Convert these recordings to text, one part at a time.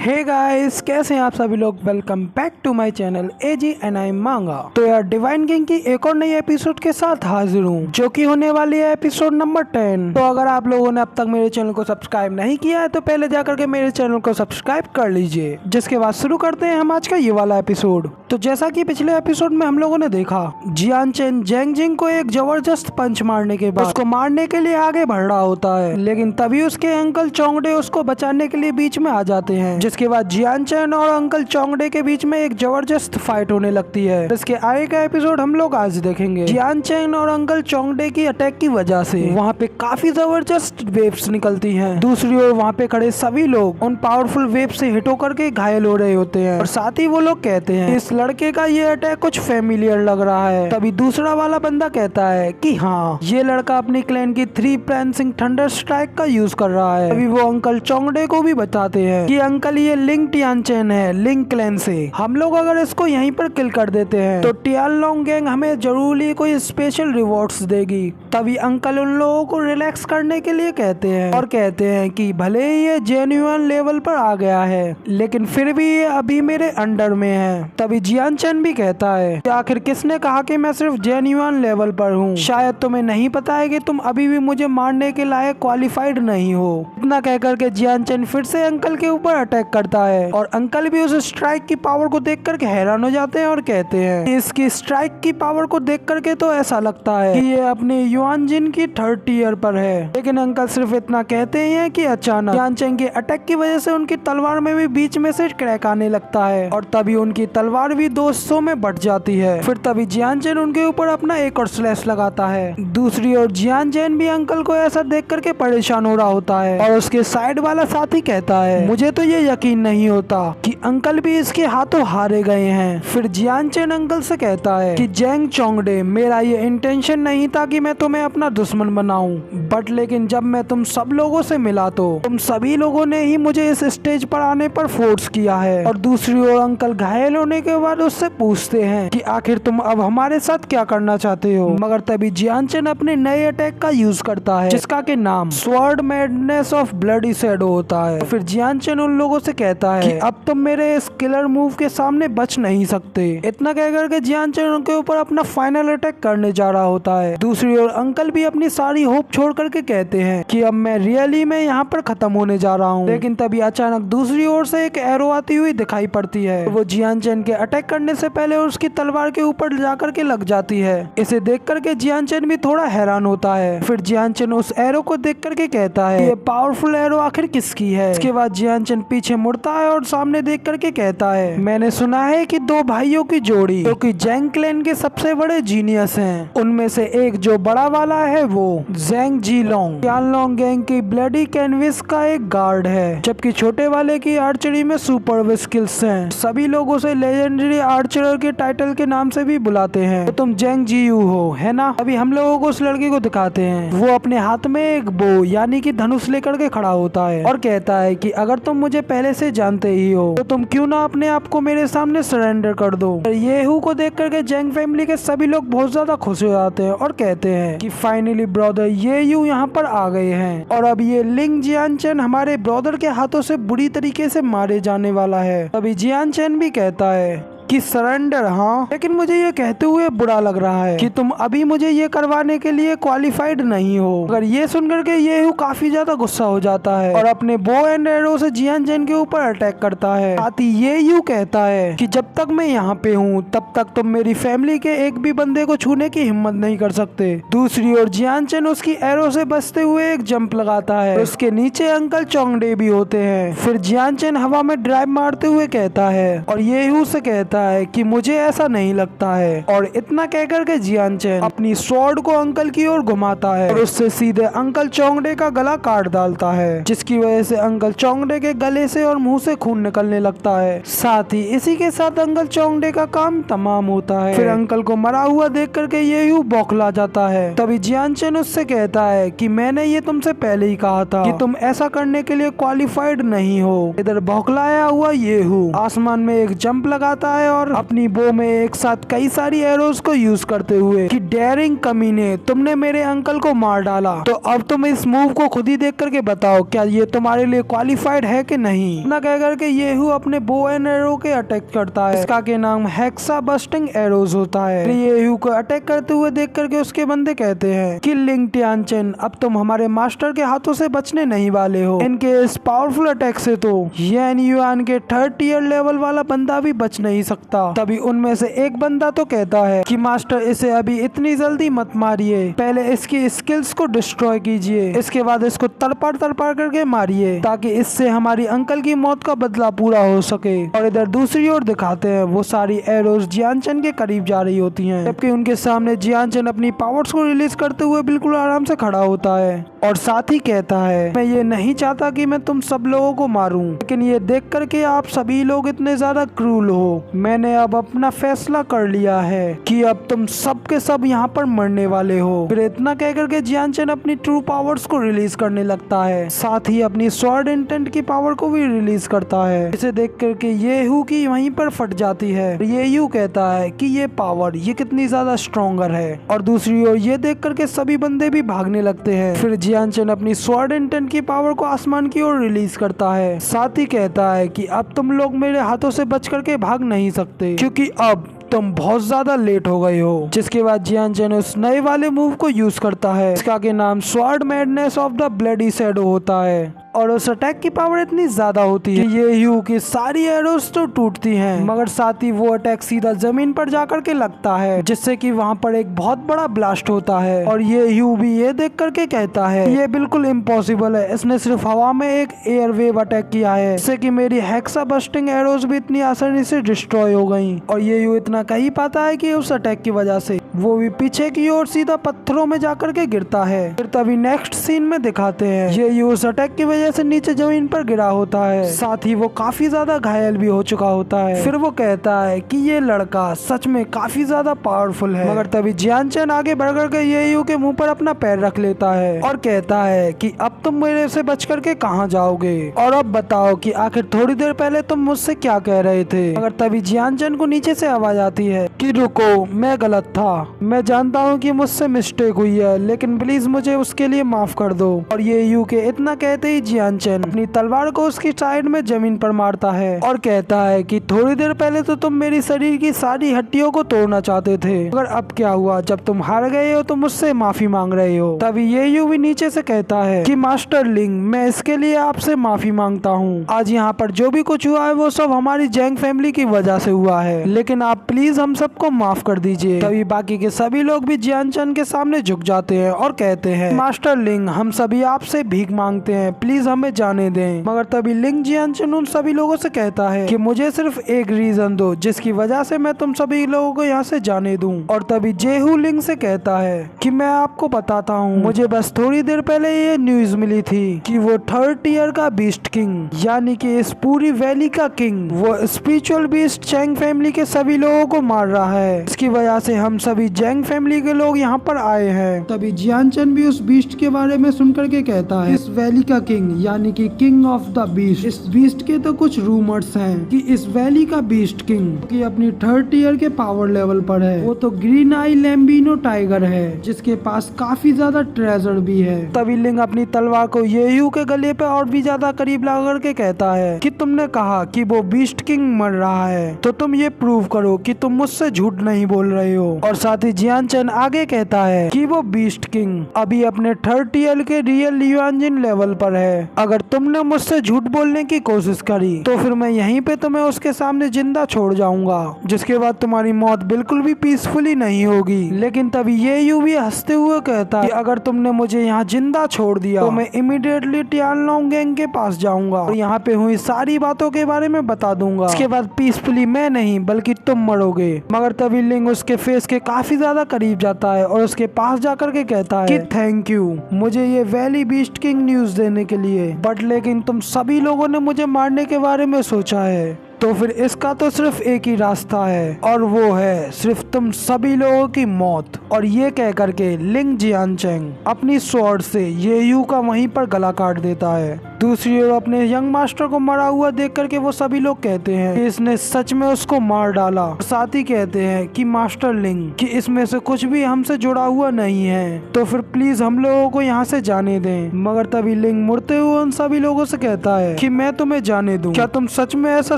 Hey guys, कैसे हैं आप सभी लोग। Welcome back to my channel AG and I manga. तो यार डिवाइन किंग की एक और नई एपिसोड के साथ हाजिर हूँ, जो कि होने वाली है एपिसोड नंबर 10। तो अगर आप लोगों ने अब तक मेरे चैनल को सब्सक्राइब नहीं किया है तो पहले जाकर के मेरे चैनल को सब्सक्राइब कर लीजिए। जिसके बाद शुरू करते हैं हम आज का ये वाला एपिसोड। तो जैसा कि पिछले एपिसोड में हम लोगों ने देखा, जियान चेन जैंग जिंग को एक जबरदस्त पंच मारने के बाद उसको मारने के लिए आगे बढ़ रहा होता है, लेकिन तभी उसके अंकल चोंगडे उसको बचाने के लिए बीच में आ जाते हैं। जिसके बाद जियान चेन और अंकल चोंगडे के बीच में एक जबरदस्त फाइट होने लगती है। इसके आगे का एपिसोड हम लोग आज देखेंगे। जियान चेन और अंकल चोंगडे की अटैक की वजह से वहाँ पे काफी जबरदस्त वेव्स निकलती हैं। दूसरी ओर वहाँ पे खड़े सभी लोग उन पावरफुल वेव से हिट होकर के घायल हो रहे होते हैं और साथ ही वो लोग कहते हैं इस लड़के का ये अटैक कुछ फेमिलियर लग रहा है। तभी दूसरा वाला बंदा कहता है कि हाँ, ये लड़का अपनी क्लैन की 3 प्लांसिंग थंडर स्ट्राइक का यूज कर रहा है। तभी वो अंकल चोंगडे को भी बताते हैं कि अंकल ये लिंग टियान चेन है लिंग क्लैन से। हम लोग अगर इसको यहीं पर किल कर देते हैं तो टियानलोंग गैंग हमें जरूर कोई स्पेशल रिवॉर्ड्स देगी। तभी अंकल उन लोगों को रिलैक्स करने के लिए कहते हैं और कहते हैं कि भले ही ये जेन्युइन लेवल पर आ गया है, लेकिन फिर भी ये अभी मेरे अंडर में है। तभी जियान चेन भी कहता है कि आखिर किसने कहा कि मैं सिर्फ जेन्युइन लेवल पर हूँ, शायद तुम्हें नहीं पता है कि तुम अभी भी मुझे मारने के लायक क्वालिफाइड नहीं हो। इतना कहकर के जियान चेन फिर से अंकल के ऊपर अटैक करता है और अंकल भी उस स्ट्राइक की पावर को देख करके हैरान हो जाते हैं और कहते हैं कि इसकी स्ट्राइक की पावर को देख करके तो ऐसा लगता है कि ये अपने युआन जिन की 3rd ईयर पर है। लेकिन अंकल सिर्फ इतना कहते ही हैं कि अचानक जियान चेन के अटैक की वजह से उनकी तलवार में भी बीच में से क्रैक आने लगता है और तभी उनकी तलवार भी 2 हिस्सों में बट जाती है। फिर तभी जियान चेन उनके ऊपर अपना एक और स्लैश लगाता है। दूसरी ओर जियान चेन भी अंकल को ऐसा देख करके परेशान हो रहा होता है और उसके साइड वाला साथी कहता है मुझे तो ये यकीन नहीं होता कि अंकल भी इसके हाथों हारे गए हैं। फिर जियान चेन अंकल से कहता है कि जैंग चोंगडे, मेरा ये इंटेंशन नहीं था कि मैं तुम्हें अपना दुश्मन बनाऊं, बट लेकिन जब मैं तुम सब लोगों से मिला तो तुम सभी लोगों ने ही मुझे इस स्टेज पर आने पर फोर्स किया है। और दूसरी ओर अंकल घायल होने के बाद उससे पूछते हैं कि आखिर तुम अब हमारे साथ क्या करना चाहते हो। मगर तभी जियान चेन अपने नए अटैक का यूज करता है जिसका के नाम sword madness of bloody shadow होता है। फिर जियान चेन उन लोगों से कहता है कि अब तुम मेरे इस किलर मूव के सामने बच नहीं सकते। इतना कहकर के जियान चेन उनके ऊपर अपना फाइनल अटैक करने जा रहा होता है। दूसरी ओर अंकल भी अपनी सारी होप छोड़ करके कहते हैं कि अब मैं रियली में यहाँ पर खत्म होने जा रहा हूँ। लेकिन तभी अचानक दूसरी ओर से एक एरो आती हुई दिखाई पड़ती है। वो जियान चेन के अटैक करने से पहले उसकी तलवार के ऊपर जाकर के लग जाती है। इसे देख करके जियान चेन भी थोड़ा हैरान होता है। फिर जियान चेन उस एरो को देख करके कहता है ये पावरफुल एरो आखिर किसकी है। इसके बाद जियान चेन पीछे मुड़ता है और सामने देख करके कहता है मैंने सुना है कि 2 भाइयों की जोड़ी जो कि जैंग क्लैन के सबसे बड़े जीनियस हैं, उनमें से एक जो बड़ा वाला है वो जैंग जीलोंग टियानलोंग गैंग की ब्लडी कैनविस का एक गार्ड है, जबकि छोटे वाले की आर्चरी में सुपर स्किल्स हैं। सभी लोग उसे लेजेंडरी आर्चर के टाइटल के नाम से भी बुलाते हैं। तो तुम जैंग जीयू हो, है ना। अभी हम लोगों को उस लड़के को दिखाते हैं, वो अपने हाथ में एक बो यानी कि धनुष लेकर के खड़ा होता है और कहता है कि अगर तुम मुझे पहले से जानते ही हो तो तुम क्यों ना अपने आप को मेरे सामने सरेंडर कर दो। येहू को देख करके जैंग फैमिली के सभी लोग बहुत ज्यादा खुश हो जाते हैं और कहते हैं कि फाइनली ब्रदर येहू यहाँ पर आ गए हैं और अब ये लिंग जियान चेन हमारे ब्रदर के हाथों से बुरी तरीके से मारे जाने वाला है। तभी जियान चेन भी कहता है कि सरेंडर, हाँ, लेकिन मुझे ये कहते हुए बुरा लग रहा है कि तुम अभी मुझे ये करवाने के लिए क्वालिफाइड नहीं हो। अगर ये सुनकर के येहू काफी ज्यादा गुस्सा हो जाता है और अपने बो एंड एरो से जियान चेन के ऊपर अटैक करता है। साथ ही येहू कहता है कि जब तक मैं यहाँ पे हूँ तब तक तुम मेरी फैमिली के एक भी बंदे को छूने की हिम्मत नहीं कर सकते। दूसरी ओर जियान चेन उसकी एरो से बचते हुए एक जंप लगाता है, उसके नीचे अंकल चोंगडे भी होते हैं। फिर जियान चेन हवा में ड्राइव मारते हुए कहता है और येहू से कहता है कि मुझे ऐसा नहीं लगता है। और इतना कहकर के जियान चेन अपनी स्वॉर्ड को अंकल की ओर घुमाता है और उससे सीधे अंकल चोंगडे का गला काट डालता है, जिसकी वजह से अंकल चोंगडे के गले से और मुंह से खून निकलने लगता है। साथ ही इसी के साथ अंकल चोंगडे का काम तमाम होता है। फिर अंकल को मरा हुआ देख करके येहू बौखला जाता है। तभी जियान चेन उससे कहता है कि मैंने ये तुमसे पहले ही कहा था कि तुम ऐसा करने के लिए क्वालिफाइड नहीं हो। इधर बौखलाया हुआ येहू आसमान में एक जंप लगाता है और अपनी बो में एक साथ कई सारी एरोज को यूज करते हुए कि डेयरिंग कमीने, तुमने मेरे अंकल को मार डाला। तो अब तुम इस मूव को खुद ही देख करके बताओ क्या ये तुम्हारे लिए क्वालिफाइड है कि नहीं। इतना कह करके येहू अपने बो एंड एरो के अटैक करता है, इसका के नाम हेक्सा बस्टिंग एरोज होता है। येहू को अटैक करते हुए देख करके उसके बंदे कहते हैं कि लिंग टियानचेन, अब तुम हमारे मास्टर के हाथों से बचने नहीं वाले हो। इनके इस पावरफुल अटैक से तो येन युआन के 3rd टियर लेवल वाला बंदा भी बच नहीं सकता। तभी उनमें से एक बंदा तो कहता है कि मास्टर इसे अभी इतनी जल्दी मत मारिए, पहले इसकी स्किल्स को डिस्ट्रॉय कीजिए, इसके बाद इसको तड़पड़ तड़पड़ करके मारिए ताकि इससे हमारी अंकल की मौत का बदला पूरा हो सके। और इधर दूसरी ओर दिखाते हैं वो सारी एरोज जियानचन के करीब जा रही होती हैं, जबकि उनके सामने जियानचन अपनी पावर्स को रिलीज करते हुए बिल्कुल आराम से खड़ा होता है और साथ ही कहता है मैं ये नहीं चाहता कि मैं तुम सब लोगों को मारूं, लेकिन ये देख करके आप सभी लोग इतने ज्यादा क्रूल हो, मैंने अब अपना फैसला कर लिया है कि अब तुम सब के सब यहाँ पर मरने वाले हो। फिर इतना कह करके जियानचन अपनी ट्रू पावर्स को रिलीज करने लगता है, साथ ही अपनी स्वॉर्ड इंटेंट की पावर को भी रिलीज करता है। इसे देख करके येहू की वहीं पर फट जाती है। येहू कहता है कि ये पावर ये कितनी ज्यादा स्ट्रॉन्गर है, और दूसरी ओर ये देख करके सभी बंदे भी भागने लगते हैं। फिर जियानचन अपनी स्वॉर्ड इंटेंट की पावर को आसमान की ओर रिलीज करता है, साथ ही कहता है कि अब तुम लोग मेरे हाथों से बच करके भाग नहीं सकते क्योंकि अब तुम बहुत ज्यादा लेट हो गए हो। जिसके बाद जियानचन उस नए वाले मूव को यूज करता है, इसका के नाम sword madness of the bloody shadow होता है, और उस अटैक की पावर इतनी ज्यादा होती है कि येहू की सारी एरोज तो टूटती हैं, मगर साथ ही वो अटैक सीधा जमीन पर जाकर के लगता है, जिससे कि वहाँ पर एक बहुत बड़ा ब्लास्ट होता है। और येहू भी ये देख करके कहता है ये बिल्कुल इम्पॉसिबल है, इसने सिर्फ हवा में एक एयर वेव अटैक किया है, जिससे कि मेरी हेक्सा बस्टिंग एरोज भी इतनी आसानी से डिस्ट्रॉय हो गई। और येहू इतना कह ही पाता है कि उस अटैक की वजह से वो भी पीछे की ओर सीधा पत्थरों में जाकर के गिरता है। फिर तभी नेक्स्ट सीन में दिखाते हैं येहू उस अटैक की वजह से नीचे जमीन पर गिरा होता है, साथ ही वो काफी ज्यादा घायल भी हो चुका होता है। फिर वो कहता है कि ये लड़का सच में काफी ज्यादा पावरफुल है, मगर तभी जियानचन आगे बढ़ करके येहू के मुंह पर अपना पैर रख लेता है और कहता है कि अब तुम मेरे से बच करके कहाँ जाओगे, और अब बताओ कि आखिर थोड़ी देर पहले तुम मुझसे क्या कह रहे थे। मगर तभी जियानचन को नीचे से आवाज आती है कि रुको, मैं गलत था, मैं जानता हूँ कि मुझसे मिस्टेक हुई है, लेकिन प्लीज मुझे उसके लिए माफ कर दो। और येहू के इतना कहते ही जियानचन अपनी तलवार को उसकी साइड में जमीन पर मारता है और कहता है कि थोड़ी देर पहले तो तुम मेरी शरीर की सारी हड्डियों को तोड़ना चाहते थे, मगर अब क्या हुआ, जब तुम हार गए हो तो मुझसे माफी मांग रहे हो। तभी येहू भी नीचे से कहता है कि मास्टर लिंग, मैं इसके लिए आपसे माफी मांगता हूँ, आज यहाँ पर जो भी कुछ हुआ है वो सब हमारी जैंग फैमिली की वजह से हुआ है, लेकिन आप प्लीज हम सबको माफ कर दीजिए। तभी बाकी के सभी लोग भी जियानचन के सामने झुक जाते हैं और कहते हैं मास्टर लिंग, हम सभी आपसे भीख मांगते हैं, प्लीज हमें जाने दें। मगर तभी लिंग जियानचन उन सभी लोगों से कहता है कि मुझे सिर्फ एक रीजन दो जिसकी वजह से मैं तुम सभी लोगों को यहाँ से जाने दूं। और तभी जेहू लिंग से कहता है कि मैं आपको बताता हूँ, मुझे बस थोड़ी देर पहले ये न्यूज मिली थी कि वो 3rd टियर का बीस्ट किंग, यानी कि इस पूरी वैली का किंग, वो स्पिरिचुअल बीस्ट जैंग फैमिली के सभी लोगों को मार रहा है। इसकी वजह से हम सभी जैंग फैमिली के लोग यहाँ पर आए हैं। तभी जियानचन भी उस बीस्ट के बारे में सुनकर के कहता है इस वैली का किंग, यानी कि किंग ऑफ द बीस्ट। इस बीस्ट के तो कुछ रूमर्स हैं कि इस वैली का बीस्ट किंग की अपनी 3rd टियर के पावर लेवल पर है, वो तो ग्रीन आई लैम्बिनो टाइगर है, जिसके पास काफी ज्यादा ट्रेजर भी है। तभी लिंग अपनी तलवार को येहू के गले पे और भी ज्यादा करीब ला करके कहता है कि तुमने कहा कि वो बीस्ट किंग मर रहा है, तो तुम ये प्रूव करो कि तुम मुझसे झूठ नहीं बोल रहे हो। और साथ ही जियानचन आगे कहता है कि वो बीस्ट किंग अभी अपने 3rd टियर के रियल युआनजिन लेवल पर है, अगर तुमने मुझसे झूठ बोलने की कोशिश करी तो फिर मैं यहीं पे तुम्हें उसके सामने जिंदा छोड़ जाऊंगा, जिसके बाद तुम्हारी मौत बिल्कुल भी पीसफुली नहीं होगी। लेकिन तभी येहू भी हंसते हुए कहता है कि अगर तुमने मुझे यहाँ जिंदा छोड़ दिया तो मैं इमीडिएटली टियानलोंग गैंग के पास जाऊंगा और यहाँ पे हुई सारी बातों के बारे में बता दूंगा, इसके बाद पीसफुली मैं नहीं बल्कि तुम मरोगे। मगर तभी लिंग उसके फेस के काफी ज्यादा करीब जाता है और उसके पास जाकर के कहता है कि थैंक यू मुझे ये वैली बीस्ट किंग न्यूज देने के लिए, बट लेकिन तुम सभी लोगों ने मुझे मारने के बारे में सोचा है, तो फिर इसका तो सिर्फ एक ही रास्ता है और वो है सिर्फ तुम सभी लोगों की मौत। और ये कह करके लिंग जियानचेंग अपनी स्वॉर्ड से ये यू का वहीं पर गला काट देता है। दूसरी ओर अपने यंग मास्टर को मरा हुआ देख करके वो सभी लोग कहते हैं कि इसने सच में उसको मार डाला। साथ ही कहते हैं कि मास्टर लिंग कि इसमें से कुछ भी हमसे जुड़ा हुआ नहीं है, तो फिर प्लीज हम लोगों को यहाँ से जाने दें। मगर तभी लिंग मुड़ते हुए उन सभी लोगों से कहता है कि मैं तुम्हें जाने दूं। क्या तुम सच में ऐसा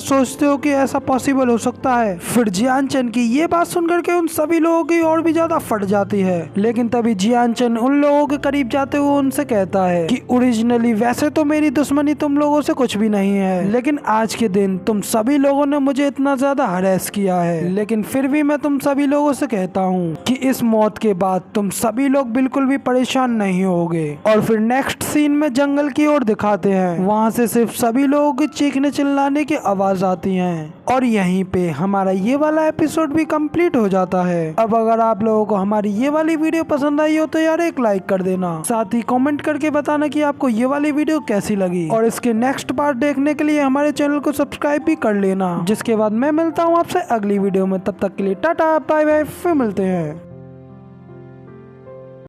सोचते हो कि ऐसा पॉसिबल हो सकता है? फिर जियानचेन की ये बात सुन करके उन सभी लोगों की और भी ज्यादा फट जाती है। लेकिन तभी जियानचेन उन लोगों के करीब जाते हुए उनसे कहता है कि ओरिजिनली वैसे तो मेरी दुश्मनी तुम लोगों से कुछ भी नहीं है, लेकिन आज के दिन तुम सभी लोगों ने मुझे इतना ज्यादा हरेस किया है। लेकिन फिर भी मैं तुम सभी लोगों से कहता हूँ कि इस मौत के बाद तुम सभी लोग बिल्कुल भी परेशान नहीं होगे। और फिर नेक्स्ट सीन में जंगल की ओर दिखाते हैं, वहाँ से सिर्फ सभी लोगों की चीखने चिल्लाने की आवाज आती है। और यहीं पे हमारा ये वाला एपिसोड भी कंप्लीट हो जाता है। अब अगर आप लोगों को हमारी ये वाली वीडियो पसंद आई हो तो यार एक लाइक कर देना, साथ ही कमेंट करके बताना कि आपको ये वाली वीडियो कैसी लगी। और इसके नेक्स्ट पार्ट देखने के लिए हमारे चैनल को सब्सक्राइब भी कर लेना। जिसके बाद मैं मिलता हूँ आपसे अगली वीडियो में, तब तक के लिए टाटा बाय बाय, फिर मिलते हैं।